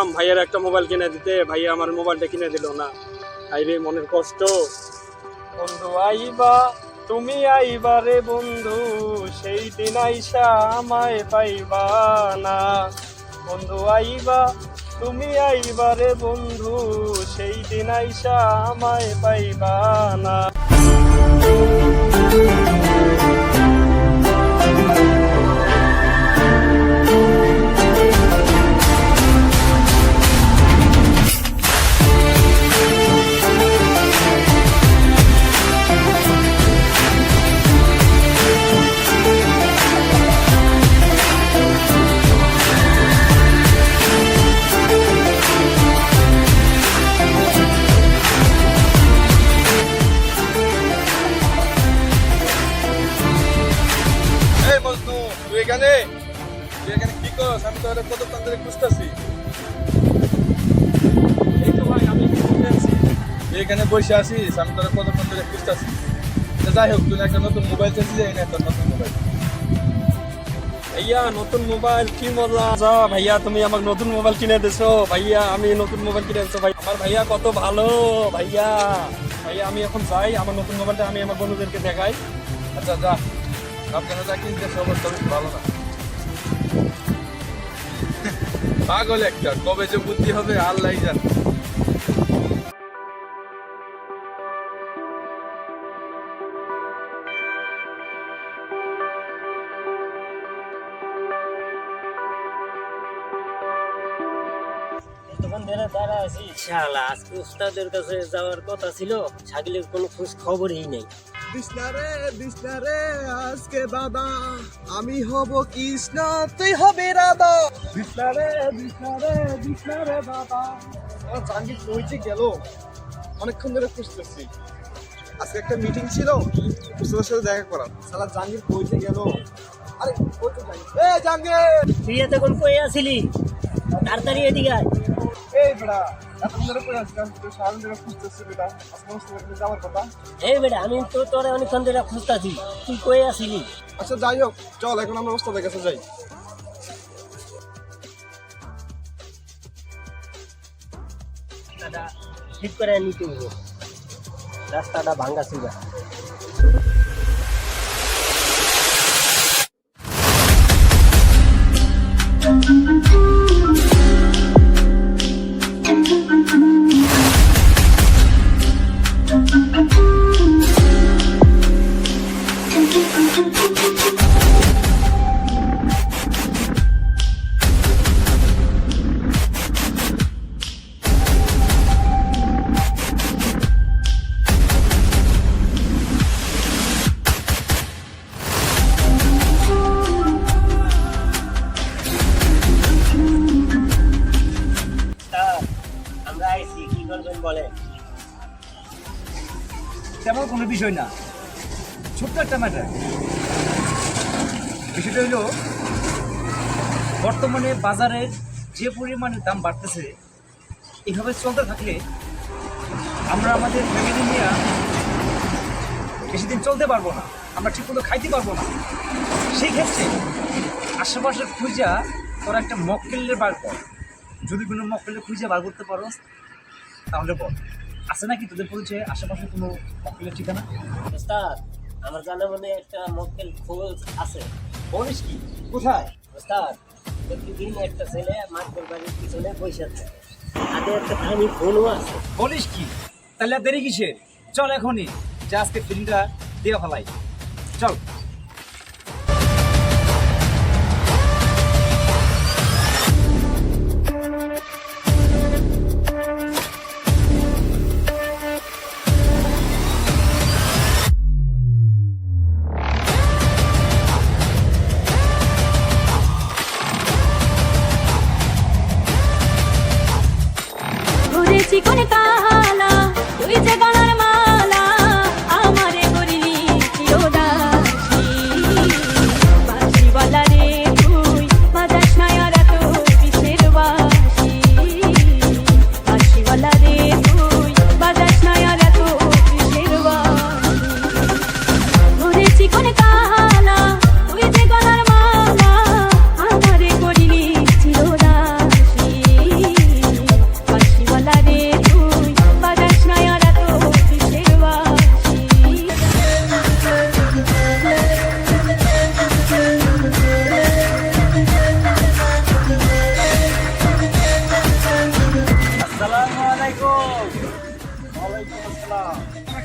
বললাম ভাইয়ার একটা মোবাইল কিনে দিতে, ভাইয়া আমার মোবাইলটা কিনে দিল না। আইরে মনের কষ্ট। বন্ধু আইবা তুমি আইবা রে বন্ধু, সেই দিন আইসা আমায় পাইবা না। বন্ধু আইবা তুমি আইবা রে বন্ধু, সেই দিন আইসা আমায় পাইবা না। তুই এখানে কি করছ? আমি তো কতক্ষণ ধরে খুঁজতেছি। এই তো ভাই আমি বসে আছি। তুই এখানে বসে আছিস, আমি তোরা কতক্ষণ ধরে খুঁজতেছি। যাই হোক, তুই একটা নতুন মোবাইল চাইছিস, এই না একটা নতুন মোবাইল। ভাইয়া নতুন মোবাইল কি মজা ভাইয়া, তুমি আমাকে নতুন মোবাইল কিনে দিছো ভাইয়া। আমি নতুন মোবাইল কিনে দিছো ভাই, আমার ভাইয়া কত ভালো ভাইয়া। ভাইয়া আমি এখন যাই, আমার নতুন মোবাইলটা আমি আমার বন্ধুদেরকে দেখাই। আচ্ছা যা, আপনারা যা কিনতেছে অবস্থা বেশ ভালো না। পাগল একটা, কবে যে বুদ্ধি হবে আল্লাহই জানে। তখন ধরে দাঁড়া আছি, শালা আজকে উস্তাদের কাছে যাওয়ার কথা ছিল, ছাগলের কোনো খোঁজ খবরই নেই। বিষ্ণারে আজকে বাবা আমি হব কৃষ্ণ, তুই হবে রাধা। বিষ্ণারে বাবা। আমার জাহাঙ্গীর কইতে গেল, অনেকক্ষণ ধরে খুঁজতেছি। আজকে একটা মিটিং ছিল, উস্তাদের সাথে দেখা করা। শালা জাহাঙ্গীর কইতে গেল। আরে কই তো জাহাঙ্গীর? এ জাহাঙ্গীর, তুই এতক্ষণ কই আসিলি? তাড়াতাড়ি এদিকে আয়। এই বেটা এতক্ষণ ধরে কই আসছিস? তুই সারাদিন ধরে খুঁজতেছিস বেটা, আজকে উস্তাদের কাছে যাওয়ার কথা। এই বেটা আমি তো তোরে অনেকক্ষণ ধরে খুঁজতাছি, তুই কই আসিলি? আচ্ছা যাই হোক, চল এখন আমরা উস্তাদের কাছে যাই। রাস্তাটা ঠিক করে নিতে হইব, রাস্তাটা ভাঙ্গা ছিল। আমরা আইছি, কি করবেন বলে? তেমন কোনো বিষয় না, ছোট্ট একটা ম্যাটার। বিষয়টা হলো বর্তমানে বাজারের যে পরিমাণে দাম বাড়তেছে, এভাবে চলতে থাকলে আমরা আমাদের ফ্যামিলি নিয়ে বেশি দিন চলতে পারবো না, আমরা ঠিকমতো খাইতে পারবো না। সেই ক্ষেত্রে আশেপাশের খুঁজা তোরা একটা মক্কেলের বার কর। যদি কোনো মক্কেলের খুঁজে বার করতে পারো তাহলে বল, আছে নাকি তোদের পরিচয়ে আশেপাশে কোনো মক্কেলের ঠিকানা? ওস্তাদ, আমার জানা মনে একটা মক্কেল খোঁজ আছে। বলিস কি? কোথায়? ওস্তাদ, প্রতিদিন একটা ছেলে মাঠের বাড়ির পিছনে বসে আছে, হাতে একটা দামি ফোনও আছে। বলিস কি? তাহলে আর দেরি কিসের? চল এখনই, যে আজকে ফিল্মটা দিয়ে ফেলাই, চল। ঘুরেছি কোন কালা, তুই যে গলার মালা, আমারে করিলি চিরদাসী।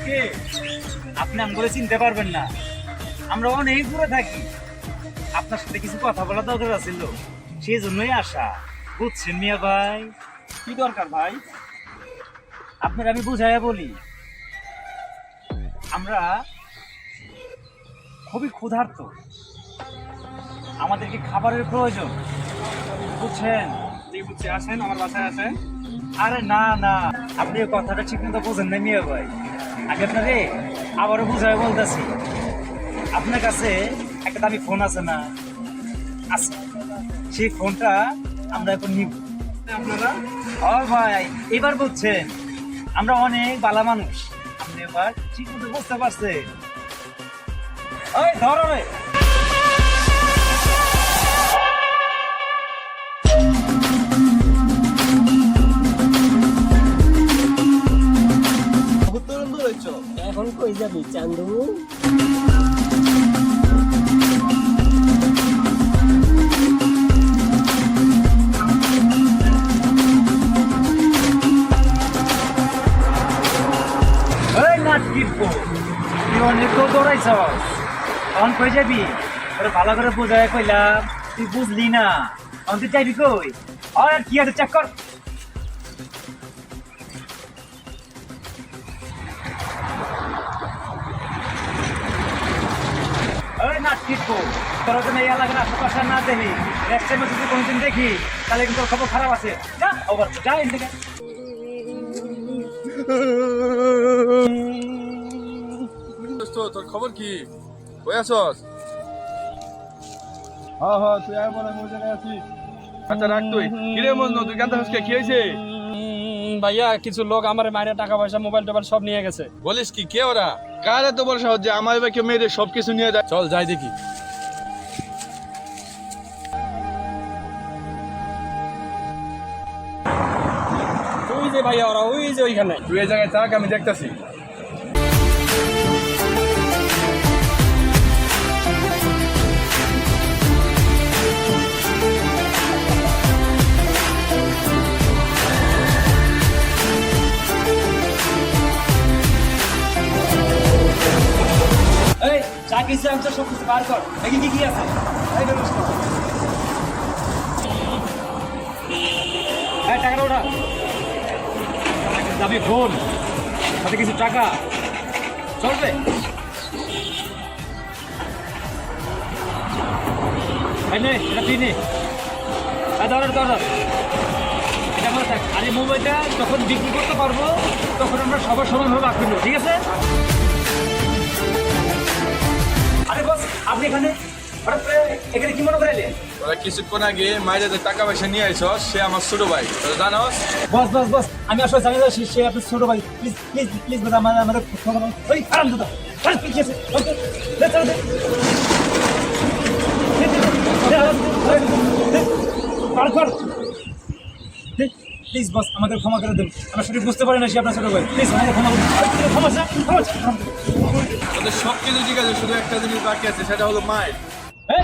কে? আপনি আমগুলো চিনতে পারবেন না, আমরা অনেক দূরে থাকি। আপনার সাথে কিছু কথা বলা দরকার ছিল, সেই জন্যই আসা, বুঝছেন মিয়া ভাই? কি দরকার ভাই? আপনার আমি বুঝাইয়া বলি, আমরা খুবই ক্ষুধার্ত, আমাদেরকে খাবারের প্রয়োজন, বুঝছেন? জি বুঝছি, আসেন আমার বাসায় আসেন। আরে না না, আপনি এই কথাটা ঠিক মতো বোঝেন না মিয়া ভাই। আমি আপনারে আবারও বুঝাই বলতেছি, আপনার কাছে একটা দামি ফোন আছে না? আছে, সেই ফোনটা আমরা এখন নিব। আপনারা ও ভাই, এবার বুঝছেন, আমরা অনেক ভালো মানুষ, আপনি এবার ঠিক মতো বুঝতে পারছেন। ওই ধরো রে। তরুণ দৌড়াইছো এখন কই যাবি চান্দু? এই নাট কিটবো, তুই অনেক তো দৌড়াইছ, তখন কই যাবি? ওরে ভালো করে বোঝায় কইলাম, তুই বুঝলি না, তখন তুই যাবি কই? আর কি আছে চেক কর। ওই নাট কিটবো, তোর জন্য এই এলাকার আশেপাশে না দেখি, নেক্সট টাইমে যদি কোনদিন দেখি তাহলে কিন্তু তোর খবর খারাপ আছে। যা ওভার, যা এখান থেকে। দোস্ত, তোর খবর কি? কই আছস? হ্যাঁ তুই আয় বল, আমি ওই জায়গায় আছি। আচ্ছা রাখ তুই। কিরে মজনু, তুই কান্তা হসকে কি হয়েছে? ভাইয়া কিছু লোক আমার মায়ের টাকা পয়সা মোবাইল টোবাইল সব নিয়ে গেছে। বলিস কি, কে ওরা? কার এত বড় সাহস যে আমার ভাইকে মেয়েদের সবকিছু নিয়ে যায়? চল যাই দেখি। ওই যে ভাইয়া, ওরা ওই যে ওইখানে। তুই এই জায়গায় থাক, আমি দেখতাছি। এই যা কিছু আমি সব কিছু বার কর, দেখি কি কি আছে। এই টাকাটা ওঠা, দামি ফোন, সাথে কিছু টাকা চলবে। এই নে, এটা তুই নে। ধর ধর, এটা মনে থাক। আর এই মোবাইলটা যখন বিক্রি করতে পারবো তখন আমরা সবার সমানভাবে ভাগ করবো, ঠিক আছে? আরে বস, আপনি এখানে হঠাৎ করে এখানে কি মনে করাইলেন? ওরা কিছুক্ষণ আগে মায়ের যে টাকা পয়সা নিয়ে আইছস, সে আমার ছোট ভাই, তোরা জানোস? বস বস বস, আমি আসলে জানি না সে আপনার ছোট ভাই। প্লিজ প্লিজ প্লিজ দাদা, আমাদের ওই আরাম দাদা, কি আছে? প্লিজ বস, আমাদের ক্ষমা করে দেন, আমরা সঠিক বুঝতে পারি না সে আপনার ছোট ভাই। প্লিজ আমাদের ক্ষমা করুন, ক্ষমা স্যার, ক্ষমা স্যার। তোদের সব কিছু ঠিক আছে, শুধু একটা জিনিস বাকি আছে, সেটা হলো মায়ের। এই